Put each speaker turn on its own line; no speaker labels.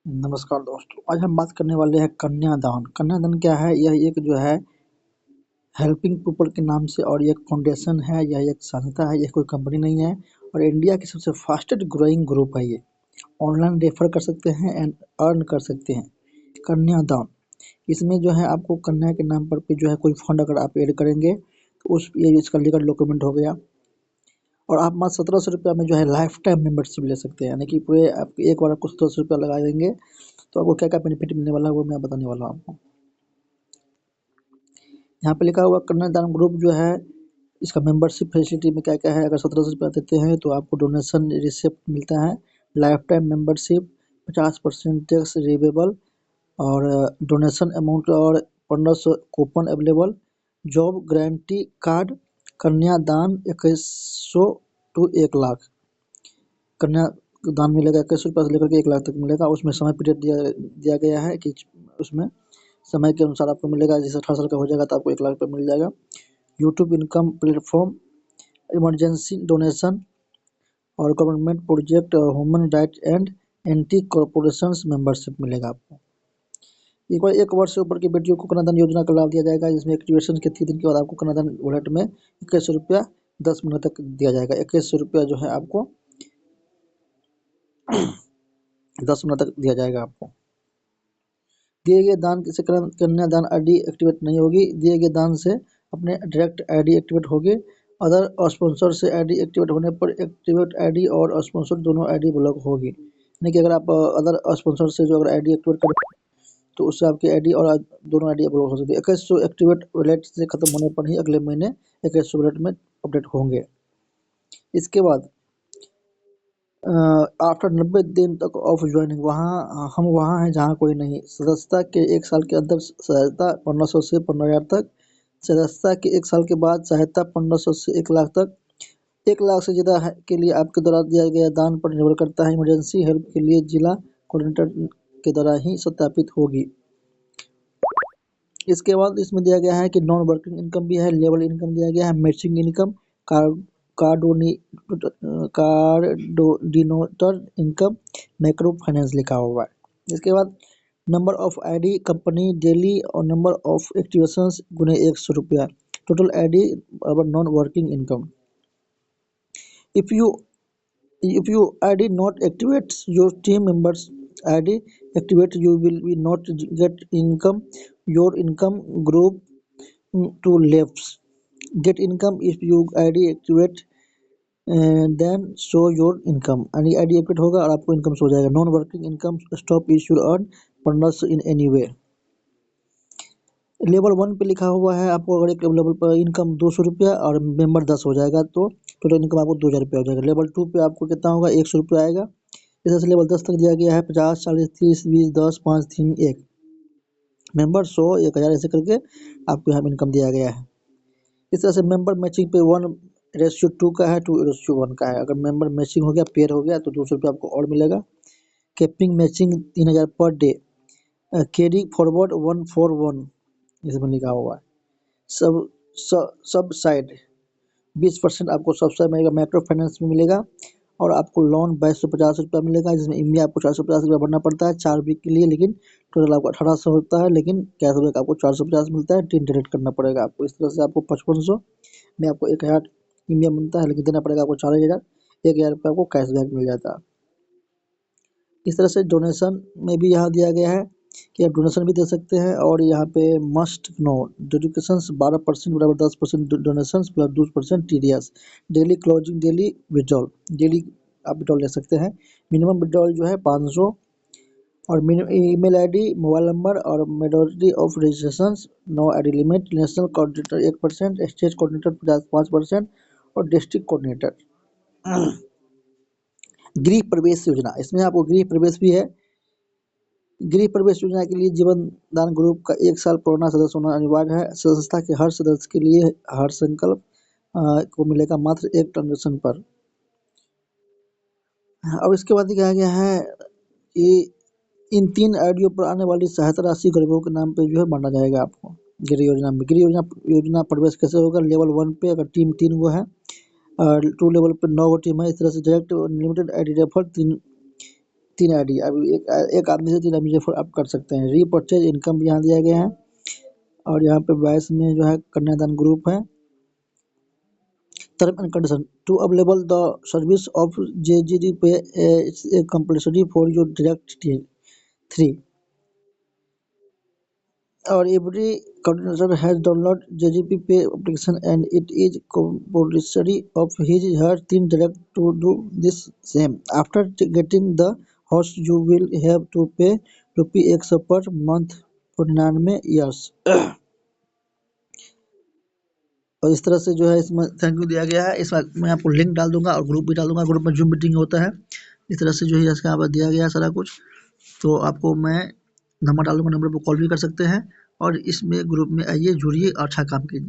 नमस्कार दोस्तों, आज हम बात करने वाले हैं कन्यादान। कन्यादान क्या है? यह एक जो है हेल्पिंग पीपल के नाम से और ये एक फाउंडेशन है, यह एक संस्था है, यह कोई कंपनी नहीं है और इंडिया की सबसे फास्टेस्ट ग्रोइंग ग्रुप है ये। ऑनलाइन रेफर कर सकते हैं एंड अर्न कर सकते हैं। कन्यादान, इसमें जो है आपको कन्या के नाम पर भी जो है कोई फंड अगर आप ऐड करेंगे तो उस ये इसका लीगल डॉक्यूमेंट हो गया और आप मात्र 1700 रुपया में जो है लाइफ टाइम मेंबरशिप ले सकते हैं। यानी कि पूरे आप एक बार आपको 1700 रुपया लगा देंगे तो आपको क्या क्या बेनिफिट मिलने वाला है वो मैं बताने वाला हूँ आपको। यहाँ पे लिखा हुआ कन्यादान ग्रुप जो है इसका मेंबरशिप फैसिलिटी में क्या क्या है। अगर 1700 रुपया देते हैं तो आपको डोनेशन रिसिप्ट मिलता है, लाइफ टाइम मेंबरशिप, 50% टैक्स रिवेबल और डोनेशन अमाउंट और 1500 coupon available, job guarantee card, कन्यादान 2100 टू 1 लाख। कन्या दान मिलेगा 21 रुपया से लेकर के 1 लाख तक मिलेगा। उसमें समय पीरियड दिया गया है कि उसमें समय के अनुसार आपको मिलेगा। जैसे 18 साल का हो जाएगा तो आपको 1 लाख रुपये मिल जाएगा। YouTube income platform, emergency donation और government project, human right and anti corporation membership मिलेगा आपको। एक बार 1 वर्ष से ऊपर की बेटियों को कन्यादान योजना का लाभ दिया जाएगा, जिसमें एक्टिवेशन के 30 दिन के बाद आपको कन्यादान वॉलेट में 21 रुपया 10 मिनट तक दिया जाएगा। 21 रुपया जो है आपको 10 मिनट तक दिया जाएगा आपको। दिए गए दान से कन्यादान आईडी एक्टिवेट नहीं होगी। दिए गए दान से अपने डायरेक्ट आईडी एक्टिवेट होगी। अदर स्पॉन्सर से आईडी एक्टिवेट होने पर एक्टिवेट आईडी और स्पॉन्सर दोनों आईडी ब्लॉक होगी। यानी कि अगर आप अदर स्पॉन्सर से जो अगर आईडी एक्टिवेट करें तो उससे आपकी आईडी और दोनों आईडी ब्लॉक हो सकती है। 2100 एक्टिवेट वैलेट से खत्म होने पर ही अगले महीने 2100 वैलेट में अपडेट होंगे। इसके बाद आफ्टर 90 दिन तक ऑफ ज्वाइनिंग, वहाँ हम वहाँ हैं जहाँ कोई नहीं। सदस्यता के 1 साल के अंदर सहायता 1500 से 15,000 तक। सदस्यता के 1 साल के बाद सहायता 1500 से 1 लाख तक। 1 लाख से ज़्यादा के लिए आपके द्वारा दिया गया दान पर निर्भर करता है। इमरजेंसी हेल्प के लिए जिला कोऑर्डिनेटर के द्वारा ही सत्यापित होगी। इसके बाद इसमें दिया गया है कि नॉन वर्किंग इनकम भी है, लेवल इनकम दिया गया है, मैचिंग इनकम, कार्डोनी कार्डोडिनोटर इनकम, माइक्रो फाइनेंस लिखा हुआ है। इसके बाद number of ID company daily और नंबर ऑफ एक्टिवेशंस गुने 100 रुपया, टोटल आईडी और non working income. If you ID not activates, your team members ID activate, you will be not get income. Your income group to left. Get income if you ID activate and then show your income। यानी ID activate होगा और आपको income show हो जाएगा। Non working income stop is your earn bonus in any way. Level 1 पे लिखा हुआ है आपको अगर एक लेवल पर इनकम 200 रुपया और मेंबर 10 हो जाएगा तो टोटल इनकम आपको 2000 रुपया हो जाएगा। लेवल 2 पे आपको कितना होगा? 100 रुपया आएगा। इस तरह से लेवल 10 तक दिया गया है 50, 40, 30, 20, 10, 5, 3, 1 मेंबर 100, 1000 ऐसे करके आपको यहाँ इनकम दिया गया है। इस तरह से मेंबर मैचिंग पे 1:2 का है, 2:1 का है। अगर मेंबर मैचिंग हो गया, पेयर हो गया तो 200 रुपया आपको और मिलेगा। Capping matching 3000 per day. Carry forward 141 इसमें लिखा हुआ है। सब सब साइड 20% आपको सब्सिडी मिलेगा, माइक्रो फाइनेंस में मिलेगा और आपको लोन 2250 रुपया मिलेगा, जिसमें EMI आपको 450 रुपया भरना पड़ता है 4 वीक के लिए, लेकिन टोटल आपको 1800 होता है, लेकिन कैशबैक आपको 450 मिलता है। 3 डायरेक्ट करना पड़ेगा आपको। इस तरह से आपको 5500 में आपको 1000 EMI मिलता है, लेकिन देना पड़ेगा आपको 4000, 1000 रुपया आपको कैशबैक मिल जाता है। इस तरह से डोनेशन में भी यहाँ दिया गया है कि आप डोनेशन भी दे सकते हैं और यहाँ पे मस्ट नो डेडिकेशंस 12% बराबर 10% donations plus 2% TDS। Daily closing, daily withdrawal, daily आप विड्रॉल ले सकते हैं। मिनिमम विड्रॉल जो है 500 और ईमेल आईडी, मोबाइल नंबर और majority of registration, no ID limit. National coordinator 1%, state coordinator 5% और डिस्ट्रिक्ट कोऑर्डिनेटर। गृह प्रवेश योजना, इसमें आपको गृह प्रवेश भी है। गृह प्रवेश योजना के लिए जीवन दान ग्रुप का 1 साल पुराना सदस्य होना अनिवार्य है। संस्था के हर सदस्य के लिए हर संकल्प को मिलेगा मात्र 1 ट्रांजेक्शन पर। अब इसके बाद क्या गया है कि इन 3 आईडियो पर आने वाली सहायता राशि गरीबों के नाम पे जो है बांटा जाएगा आपको। गृह योजना में योजना प्रवेश कैसे होगा? लेवल 1 पे अगर टीम 3 गो है और 2 लेवल पे 9 गो टीम है। इस तरह से direct limited ID refer 3 ID, अभी एक आदमी से 3 आदमी रेफर आप कर सकते हैं। रीपरचेज इनकम भी यहाँ दिया गया है और यहाँ पे 22 में जो है कन्यादान ग्रुप है। Term and condition to available the service of JGD Pay is compulsory for your direct 3 or every coordinator has download JGP Pay application and it is compulsory of his her team direct to do this same. After getting the host you will have to pay ₹100 per month for 99 years। और इस तरह से जो है इसमें thank you दिया गया है। इसमें मैं आपको लिंक डाल दूंगा और ग्रुप भी डाल दूंगा। ग्रुप में जूम मीटिंग होता है। इस तरह से जो है इसका यहाँ पर दिया गया है सारा कुछ। तो आपको मैं नंबर डाल दूंगा, नंबर पर कॉल भी कर सकते हैं और इसमें ग्रुप में आइए, जुड़िए और अच्छा काम कीजिए।